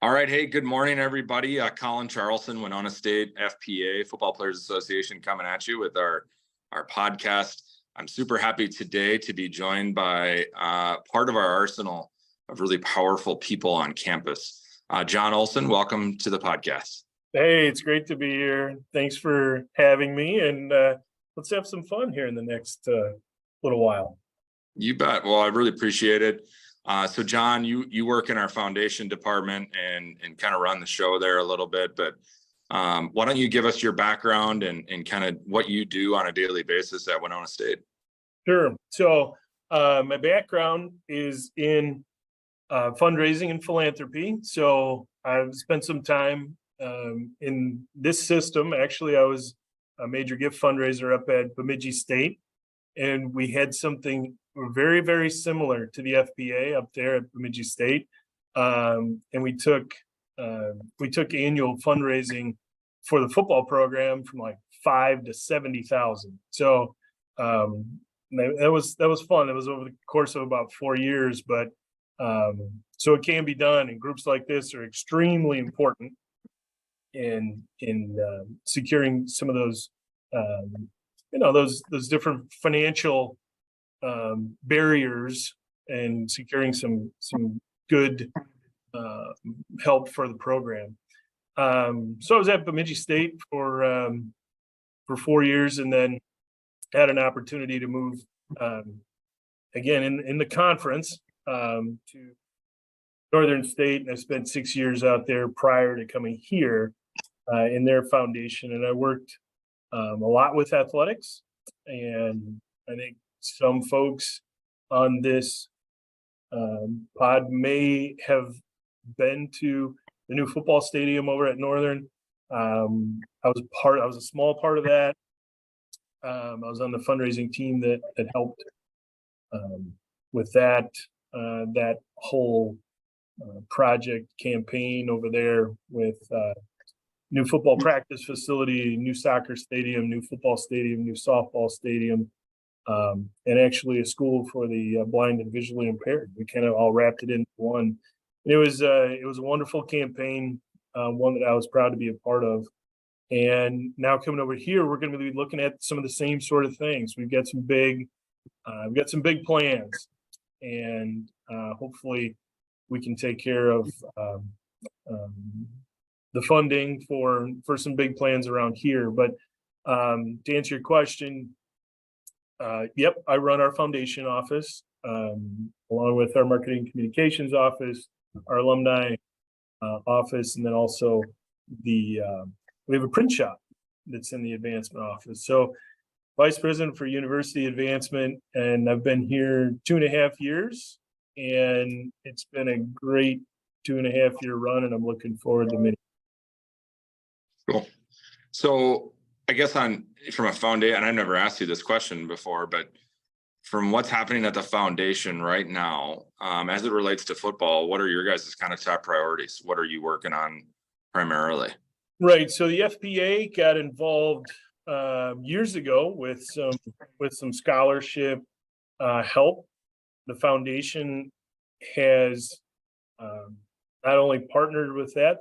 All right. Hey, good morning, everybody. Colin Charlson, Winona State FPA, Football Players Association, coming at you with our podcast. I'm super happy today to be joined by part of our arsenal of really powerful people on campus. Jon Olson, welcome to the podcast. Hey, it's great to be here. Thanks for having me, and let's have some fun here in the next little while. You bet. Well, I really appreciate it. So Jon, you work in our foundation department and kind of run the show there a little bit, but why don't you give us your background and kind of what you do on a daily basis at Winona State? Sure. So my background is in fundraising and philanthropy. So I've spent some time in this system. Actually, I was a major gift fundraiser up at Bemidji State, and we had something very, very similar to the FPA up there at Bemidji State. And we took annual fundraising for the football program from like 5 to 70,000. So that was fun. It was over the course of about 4 years, but so it can be done. And groups like this are extremely important in securing some of those those different financial barriers and securing some good help for the program. So I was at Bemidji State for 4 years, and then had an opportunity to move again in the conference to Northern State, and I spent 6 years out there prior to coming here in their foundation, and I worked a lot with athletics. And I think some folks on this pod may have been to the new football stadium over at Northern. I was a small part of that. I was on the fundraising team that helped with that whole project campaign over there with new football practice facility, new soccer stadium, new football stadium, new softball stadium, and actually a school for the blind and visually impaired. We kind of all wrapped it into one. It was a wonderful campaign, one that I was proud to be a part of. And now coming over here, we're going to be looking at some of the same sort of things. We've got some big plans, and hopefully we can take care of the funding for some big plans around here. But to answer your question, yep, I run our foundation office along with our marketing communications office, our alumni office, and then also we have a print shop that's in the advancement office. So vice president for university advancement, and I've been here 2.5 years, and it's been a great 2.5 year run, and I'm looking forward to many. Cool. So I guess from a foundation, and I've never asked you this question before, but from what's happening at the foundation right now, as it relates to football, what are your guys' kind of top priorities? What are you working on primarily? Right. So the FPA got involved years ago with some scholarship help. The foundation has not only partnered with that,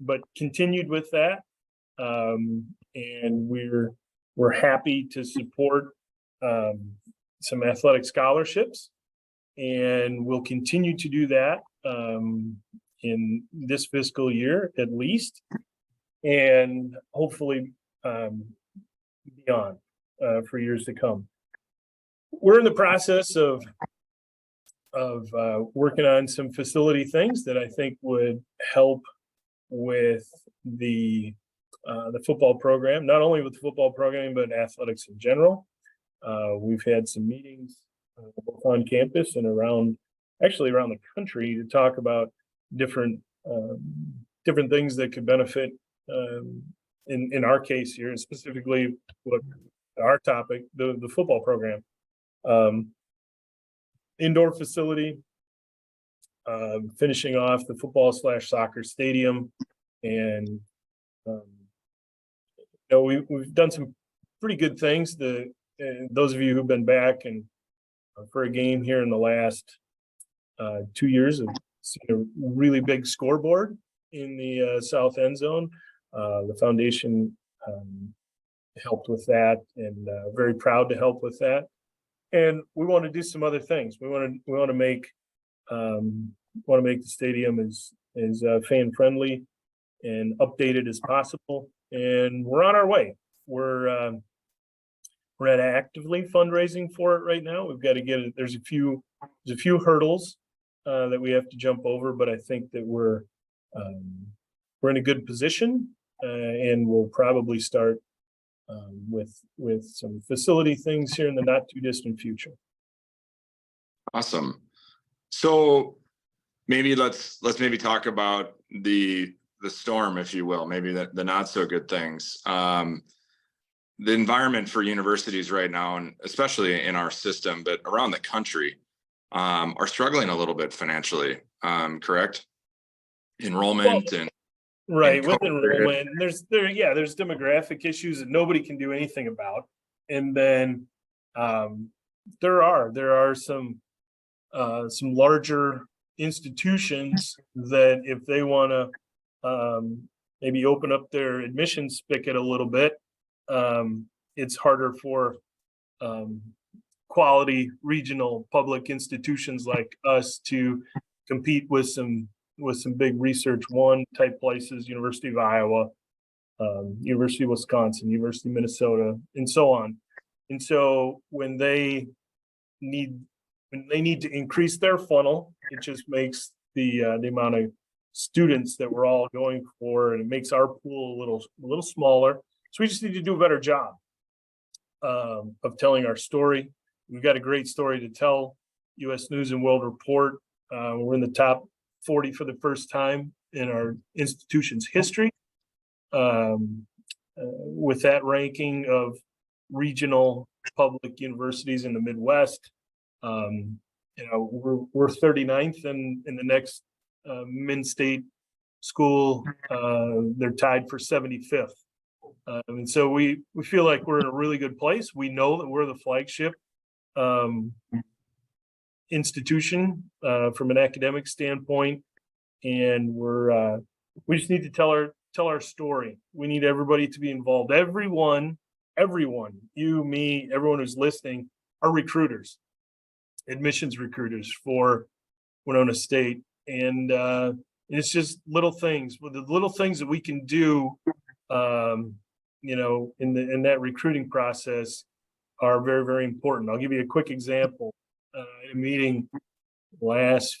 but continued with that. And we're happy to support some athletic scholarships, and we'll continue to do that in this fiscal year at least, and hopefully beyond for years to come. We're in the process of working on some facility things that I think would help with the football program, not only with the football program, but athletics in general. We've had some meetings both on campus and around the country to talk about different things that could benefit in our case here, and specifically what our topic, the football program. Indoor facility, finishing off the football/soccer stadium, and we've done some pretty good things. Those of you who've been back and for a game here in the last 2 years have seen a really big scoreboard in the south end zone. The foundation helped with that, and very proud to help with that. And we want to do some other things. We want to make the stadium as fan friendly and updated as possible. And we're on our way. We're actively fundraising for it right now. We've got to get it. There's a few hurdles that we have to jump over, but I think that we're in a good position, and we'll probably start with some facility things here in the not too distant future. Awesome. So maybe let's maybe talk about the storm, if you will, maybe the not so good things. The environment for universities right now, and especially in our system, but around the country, are struggling a little bit financially. Correct? Enrollment and right, with enrollment, there's demographic issues that nobody can do anything about, and then there are some larger institutions that if they want to maybe open up their admissions spigot a little bit, it's harder for quality regional public institutions like us to compete with some big Research One type places, University of Iowa, University of Wisconsin, University of Minnesota, and so on. And so when they need to increase their funnel, it just makes the amount of students that we're all going for, and it makes our pool a little smaller. So we just need to do a better job of telling our story. We've got a great story to tell. U.S. News and World Report. We're in the top 40 for the first time in our institution's history, with that ranking of regional public universities in the Midwest. We're 39th in the next Min-State school. They're tied for 75th. And so we feel like we're in a really good place. We know that we're the flagship institution from an academic standpoint, and we just need to tell our story. We need everybody to be involved. Everyone, you, me, everyone who's listening, are recruiters, admissions recruiters for Winona State, and it's just little things. With the little things that we can do, in that recruiting process, are very, very important. I'll give you a quick example. In a meeting last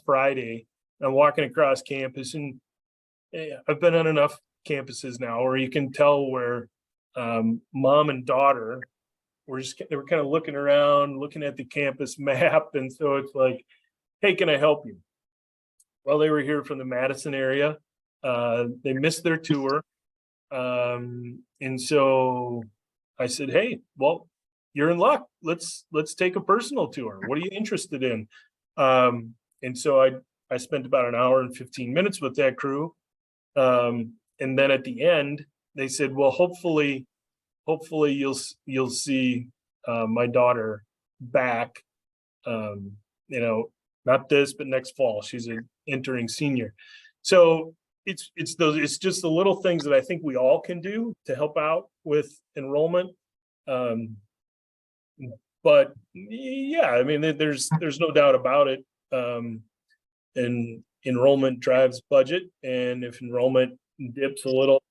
Friday, I'm walking across campus, and I've been on enough campuses now where you can tell where mom and daughter they were kind of looking around, looking at the campus map, and so it's like, hey, can I help you? Well, they were here from the Madison area. They missed their tour, and so I said, hey, well, you're in luck. Let's take a personal tour. What are you interested in? And so I spent about an hour and 15 minutes with that crew. And then at the end, they said, well, hopefully you'll see my daughter back, not this, but next fall. She's an entering senior. So it's just the little things that I think we all can do to help out with enrollment. But yeah, I mean, there's no doubt about it. And enrollment drives budget, and if enrollment dips a little,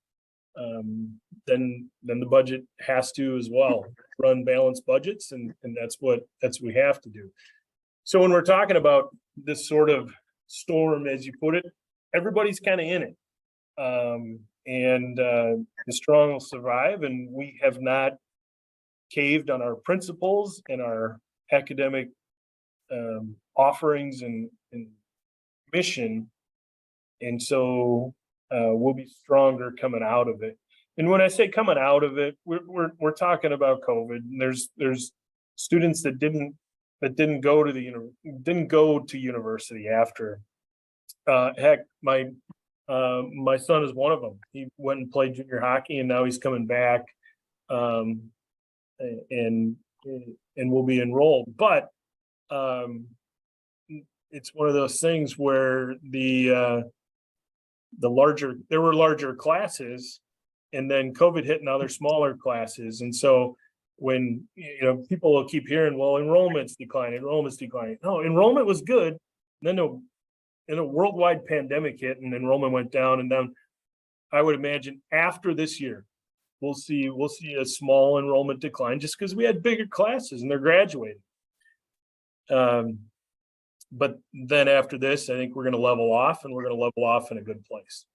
then the budget has to as well run balanced budgets, and that's what we have to do. So when we're talking about this sort of storm, as you put it, everybody's kind of in it, and the strong will survive, and we have not caved on our principles and our academic offerings and mission, and so we'll be stronger coming out of it. And when I say coming out of it, we're talking about COVID. And there's students that didn't go to university after. Heck, my son is one of them. He went and played junior hockey, and now he's coming back. And will be enrolled, but it's one of those things where the there were larger classes, and then COVID hit now they're smaller classes. And so when, people will keep hearing, well, enrollment's declining. No, enrollment was good. And then a worldwide pandemic hit and enrollment went down and down. I would imagine after this year, we'll see a small enrollment decline just because we had bigger classes and they're graduating. But then after this, I think we're going to level off, and we're going to level off in a good place.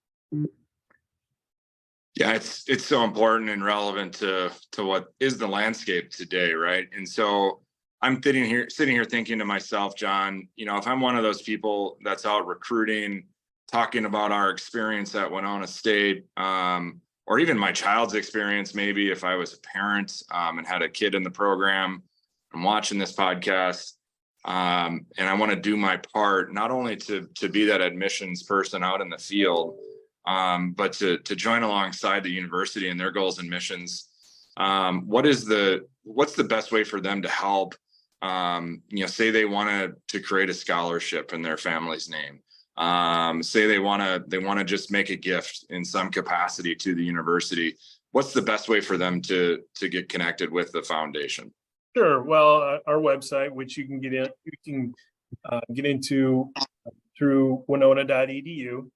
Yeah, it's so important and relevant to what is the landscape today, right? And so I'm sitting here thinking to myself, Jon, if I'm one of those people that's out recruiting, talking about our experience at Winona State, or even my child's experience, maybe if I was a parent and had a kid in the program, I'm watching this podcast, and I want to do my part, not only to be that admissions person out in the field, but to join alongside the university and their goals and missions. What's the best way for them to help? Say they want to create a scholarship in their family's name. Say they want to just make a gift in some capacity to the university. What's the best way for them to get connected with the foundation? Sure. Well, our website, which you can get into through winona.edu,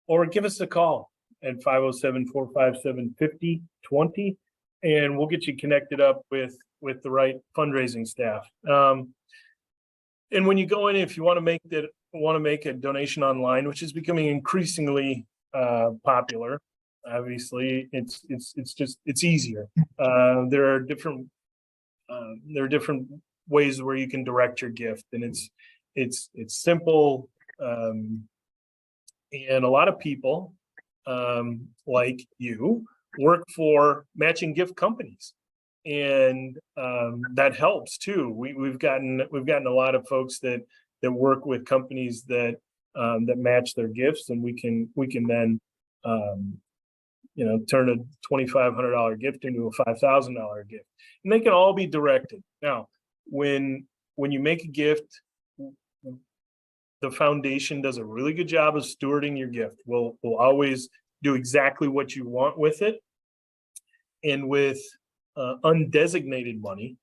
or give us a call at 507-457-5020, and we'll get you connected up with the right fundraising staff. And when you go in, if you want to make a donation online, which is becoming increasingly popular, obviously it's easier. There are different ways where you can direct your gift, and it's simple. And a lot of people like you work for matching gift companies, and that helps too. We've gotten a lot of folks that work with companies that match their gifts, and we can then turn a $2,500 gift into a $5,000 gift, and they can all be directed. Now, when you make a gift, the foundation does a really good job of stewarding your gift. We'll always do exactly what you want with it, and with undesignated money,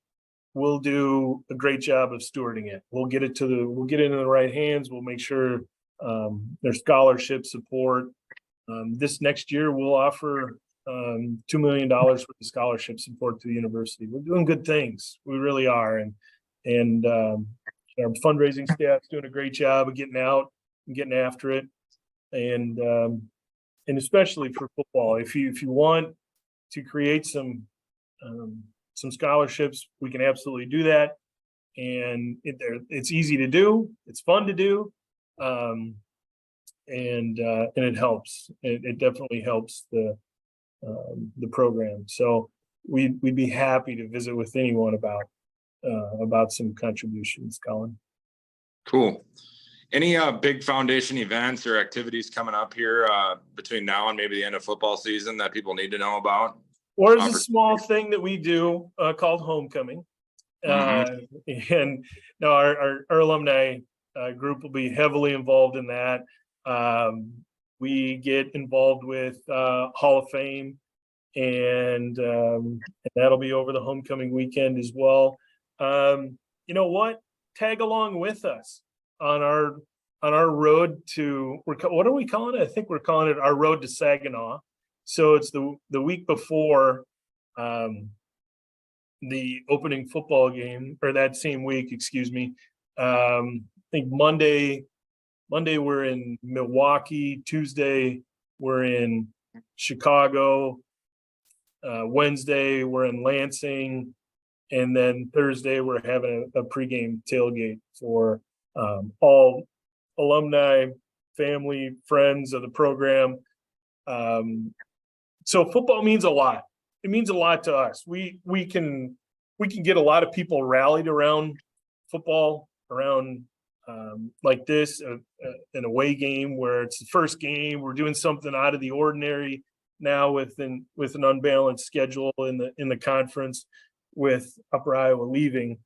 we'll do a great job of stewarding it. We'll get it in the right hands. We'll make sure there's scholarship support. This next year, we'll offer $2 million worth of scholarship support to the university. We're doing good things. We really are. And our fundraising staff's doing a great job of getting out and getting after it. And especially for football, if you want to create some scholarships, we can absolutely do that. And it's easy to do. It's fun to do. And it helps. It definitely helps the program. So we'd be happy to visit with anyone about some contributions, Colin. Cool. Any big foundation events or activities coming up here between now and maybe the end of football season that people need to know about? Or there's a small thing that we do called homecoming. And no, our alumni group will be heavily involved in that. We get involved with Hall of Fame, and that'll be over the homecoming weekend as well. You know what? Tag along with us on our road to, what are we calling it? I think we're calling it our road to Saginaw. So it's the week before the opening football game, or that same week, excuse me. I think Monday we're in Milwaukee. Tuesday we're in Chicago. Wednesday we're in Lansing. And then Thursday, we're having a pregame tailgate for all alumni, family, friends of the program. So football means a lot. It means a lot to us. We can get a lot of people rallied around football, around like this, an away game where it's the first game. We're doing something out of the ordinary now with an unbalanced schedule in the conference. With Upper Iowa leaving,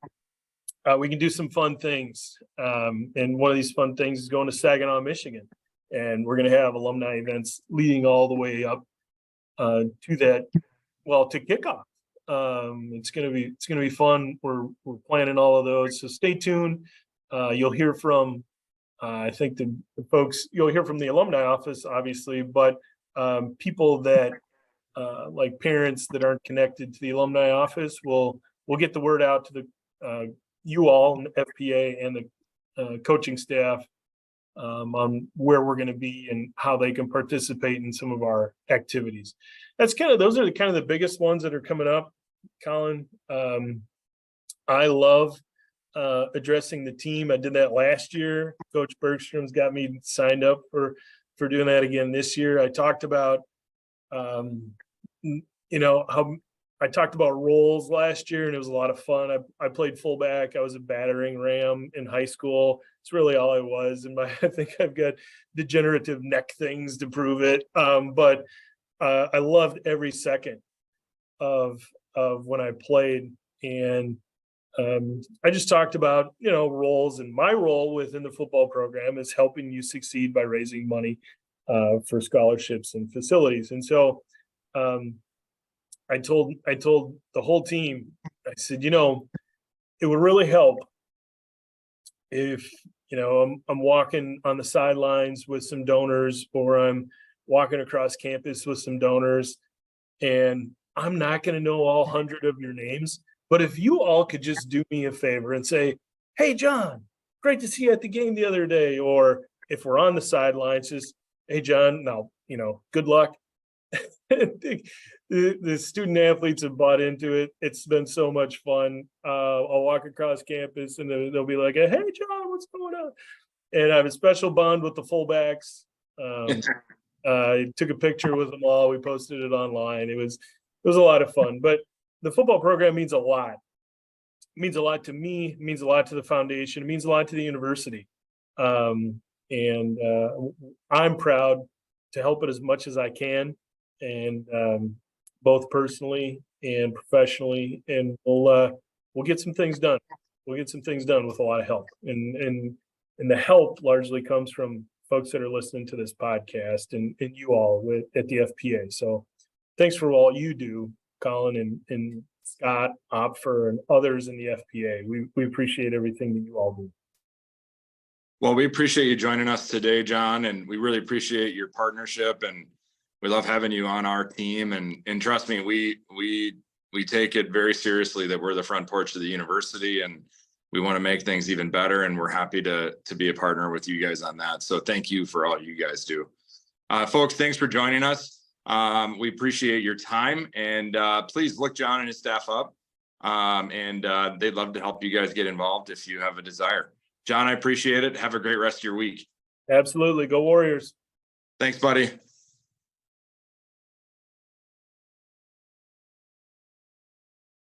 we can do some fun things. And one of these fun things is going to Saginaw, Michigan. and we're going to have alumni events leading all the way up to that, well, to kickoff. It's going to be fun. We're planning all of those, so stay tuned. You'll hear from I think the folks, you'll hear from the alumni office, obviously, but people that like parents that aren't connected to the alumni office will get the word out to the you all in the FPA and the coaching staff on where we're going to be and how they can participate in some of our activities. Those are the biggest ones that are coming up, Colin. I love addressing the team. I did that last year. Coach Bergstrom's got me signed up for doing that again this year. I talked about how I talked about roles last year, and it was a lot of fun. I played fullback. I was a battering ram in high school. It's really all I was. And I think I've got degenerative neck things to prove it. But I loved every second of when I played. And I just talked about, roles, and my role within the football program is helping you succeed by raising money for scholarships and facilities. And so I told the whole team, I said, it would really help if, I'm walking on the sidelines with some donors, or I'm walking across campus with some donors, and I'm not going to know all 100 of your names. But if you all could just do me a favor and say, "Hey, John, great to see you at the game the other day," or if we're on the sidelines, just, "Hey, John, now, good luck." The student athletes have bought into it. It's been so much fun. I'll walk across campus and they'll be like, "Hey, John, what's going on?" And I have a special bond with the fullbacks. I took a picture with them all. We posted it online. It was a lot of fun. But the football program means a lot. It means a lot to me. It means a lot to the foundation. It means a lot to the university. And I'm proud to help it as much as I can, and both personally and professionally. And we'll get some things done. We'll get some things done with a lot of help. And the help largely comes from folks that are listening to this podcast and you all at the FPA. So thanks for all you do, Colin and Scott, Opfer, and others in the FPA. We appreciate everything that you all do. Well, we appreciate you joining us today, John, and we really appreciate your partnership, and we love having you on our team. And trust me, we take it very seriously that we're the front porch of the university, and we want to make things even better. And we're happy to be a partner with you guys on that. So thank you for all you guys do. Folks, thanks for joining us. We appreciate your time, and please look John and his staff up. And they'd love to help you guys get involved if you have a desire. John, I appreciate it. Have a great rest of your week. Absolutely. Go Warriors. Thanks, buddy.